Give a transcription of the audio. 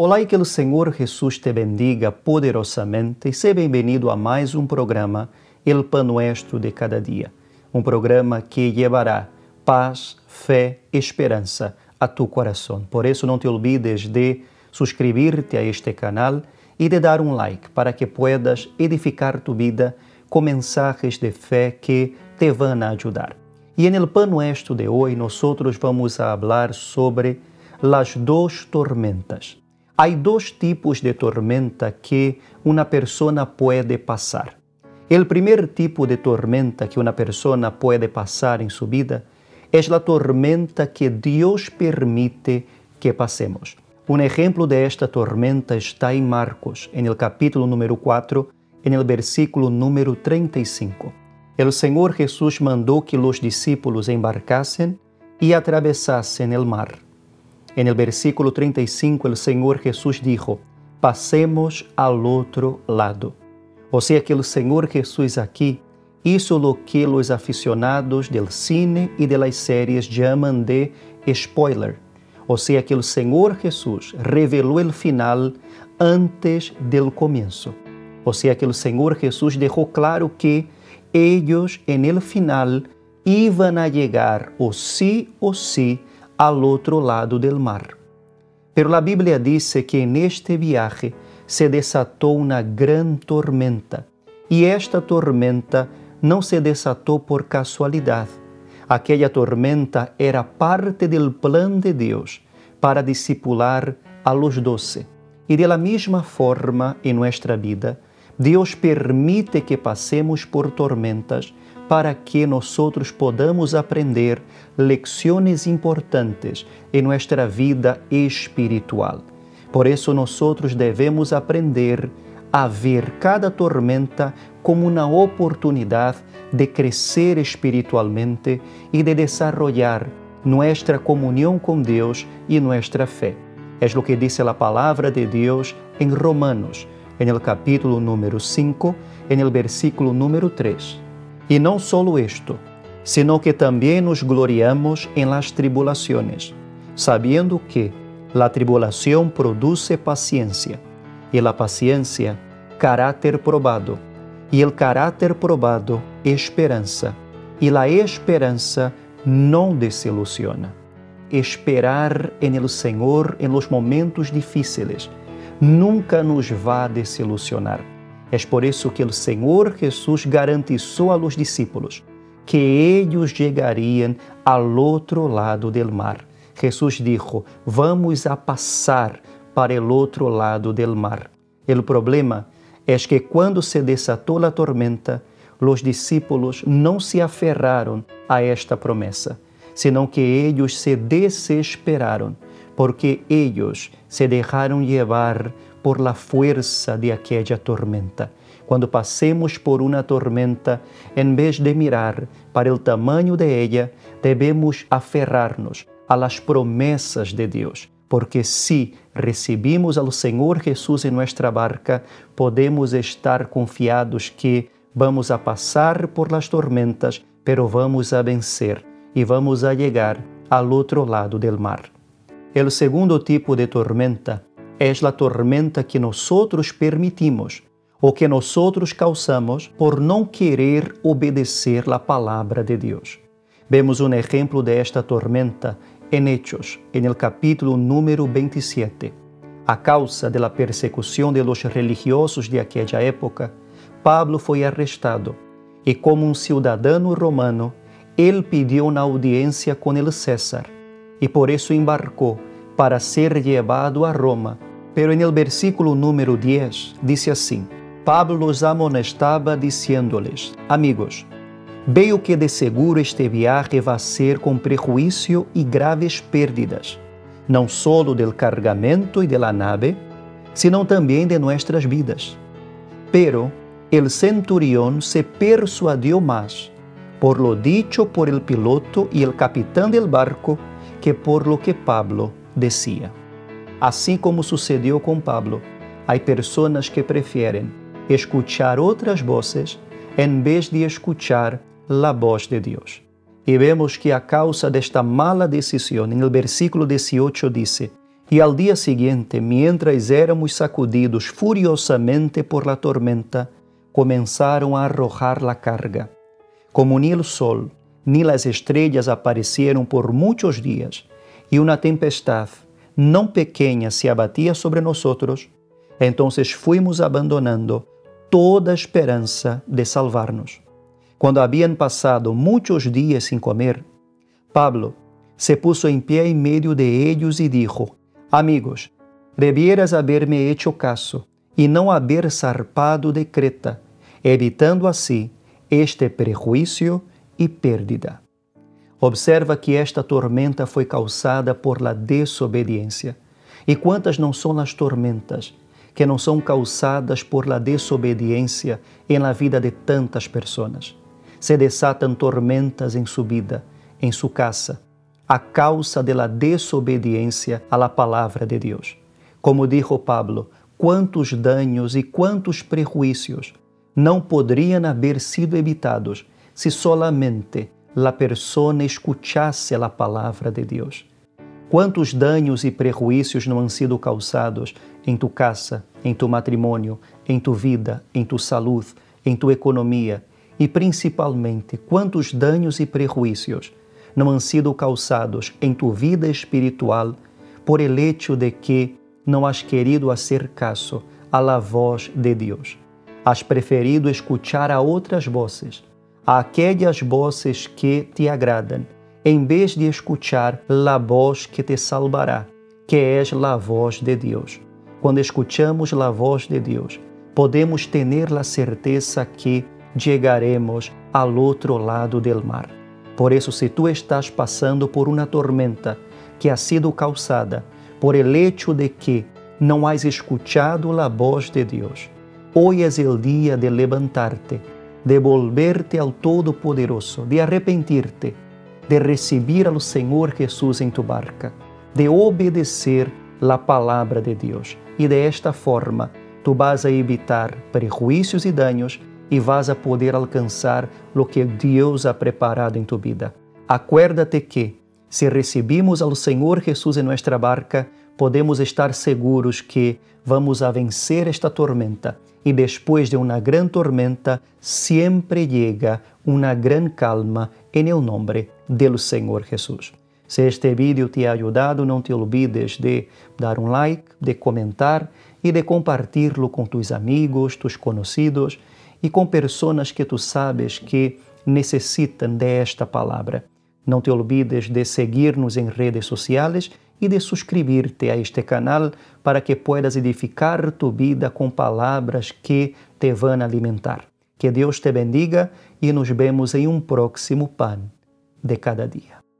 Olá e que o Senhor Jesus te bendiga poderosamente e seja bem-vindo a mais um programa, El Pan Nuestro de Cada Dia. Um programa que levará paz, fé e esperança a tu coração. Por isso, não te olvides de suscrever-te a este canal e de dar um like para que puedas edificar tu vida com mensagens de fé que te vão ajudar. E en el Pan Nuestro de hoje, nós vamos a falar sobre as duas tormentas. Há dois tipos de tormenta que uma pessoa pode passar. O primeiro tipo de tormenta que uma pessoa pode passar em sua vida é a tormenta que Deus permite que passemos. Um exemplo de esta tormenta está em Marcos, no capítulo número 4, no versículo número 35. O Senhor Jesus mandou que os discípulos embarcassem e atravessassem o mar. En el versículo 35, el Señor Jesús dijo, pasemos al otro lado. O sea que el Señor Jesús aquí hizo lo que los aficionados del cine y de las series llaman de spoiler. O sea que el Señor Jesús reveló el final antes del comienzo. O sea que el Señor Jesús dejó claro que ellos en el final iban a llegar o sí al otro lado del mar. Pero la Biblia dice que en este viaje se desató una gran tormenta, y esta tormenta no se desató por casualidad. Aquella tormenta era parte del plan de Dios para discipular a los 12. Y de la misma forma en nuestra vida, Deus permite que passemos por tormentas para que nosotros podamos aprender lecciones importantes en nuestra vida espiritual. Por eso nosotros debemos aprender a ver cada tormenta como una oportunidad de crecer espiritualmente y de desarrollar nuestra comunión con Dios y nuestra fe. Es lo que dice la palabra de Dios en Romanos, en el capítulo número 5, en el versículo número 3. Y no solo esto, sino que también nos gloriamos en las tribulaciones, sabiendo que la tribulación produce paciencia, y la paciencia, carácter probado, y el carácter probado, esperanza, y la esperanza no desilusiona. Esperar en el Señor en los momentos difíciles nunca nos va a desilusionar. Es por eso que el Señor Jesús garantizó a los discípulos que ellos llegarían al otro lado del mar. Jesús dijo, vamos a pasar para el otro lado del mar. El problema es que cuando se desató la tormenta, los discípulos no se aferraron a esta promesa, sino que ellos se desesperaron, porque ellos se dejaron llevar por la fuerza de aquella tormenta. Cuando pasemos por una tormenta, en vez de mirar para el tamaño de ella, debemos aferrarnos a las promesas de Dios, porque si recibimos al Señor Jesús en nuestra barca, podemos estar confiados que vamos a pasar por las tormentas, pero vamos a vencer y vamos a llegar al otro lado del mar. El segundo tipo de tormenta es la tormenta que nosotros permitimos o que nosotros causamos por no querer obedecer la palabra de Dios. Vemos un ejemplo de esta tormenta en Hechos, en el capítulo número 27. A causa de la persecución de los religiosos de aquella época, Pablo foi arrestado y como un ciudadano romano, él pidió una audiencia con el César y por eso embarcó para ser llevado a Roma. Pero en el versículo número 10 dice así, Pablo los amonestaba diciéndoles, amigos, veo que de seguro este viaje va a ser con prejuicio y graves pérdidas, no solo del cargamento y de la nave, sino también de nuestras vidas. Pero el centurión se persuadió más por lo dicho por el piloto y el capitán del barco que por lo que Pablo decía. Assim como sucedeu com Pablo, há pessoas que preferem escuchar outras vozes em vez de escuchar a voz de Deus. E vemos que a causa desta mala decisão, no versículo 18 diz, Y al día siguiente, mientras éramos sacudidos furiosamente por la tormenta, comenzaron a arrojar la carga. Como ni el sol ni las estrellas aparecieron por muchos días, y una tempestad no pequeña se abatía sobre nosotros, entonces fuimos abandonando toda esperanza de salvarnos. Cuando habían pasado muchos días sin comer, Pablo se puso en pie en medio de ellos y dijo: Amigos, debieras haberme hecho caso y no haber zarpado de Creta, evitando así este prejuicio y pérdida. Observa que esta tormenta foi causada por la desobediência. E quantas não são as tormentas que não são causadas por la desobediência em la vida de tantas pessoas? Se desatan tormentas em sua vida, em sua casa, a causa de la desobediência a la palavra de Deus. Como dijo Pablo, quantos danos e quantos prejuízos não poderiam haver sido evitados se solamente la persona escuchasse a palavra de Deus. Quantos danos e prejuízos não han sido causados em tu casa, em tu matrimônio, em tu vida, em tu saúde, em tu economia e principalmente quantos danos e prejuízos não han sido causados em tu vida espiritual por el hecho de que não has querido hacer caso a la voz de Deus. Has preferido escuchar a outras vozes, a aquelas vozes que te agradam, em vez de escuchar la voz que te salvará, que é la voz de Deus. Quando escuchamos la voz de Deus, podemos ter la certeza que chegaremos al outro lado del mar. Por isso, se tu estás passando por uma tormenta que ha sido causada por el hecho de que não has escuchado la voz de Deus, hoy es el día de levantarte, de volverte al Todopoderoso, de arrepentirte, de recibir al Senhor Jesús en tu barca, de obedecer la palabra de Deus. E de esta forma, tu vas a evitar prejuízos e danos e vas a poder alcançar lo que Deus ha preparado em tu vida. Acuérdate que, se recebimos ao Senhor Jesús em nossa barca, podemos estar seguros que vamos a vencer esta tormenta. E depois de uma grande tormenta, sempre chega uma grande calma em el nombre del Senhor Jesús. Se este vídeo te ha ayudado, não te olvides de dar um like, de comentar e de compartilhá-lo com tus amigos, tus conhecidos e com pessoas que tu sabes que necessitam de esta palavra. Não te olvides de seguir-nos em redes sociais e de suscribir-te a este canal para que puedas edificar tu vida com palavras que te vão alimentar. Que Deus te bendiga e nos vemos em um próximo Pan de Cada Dia.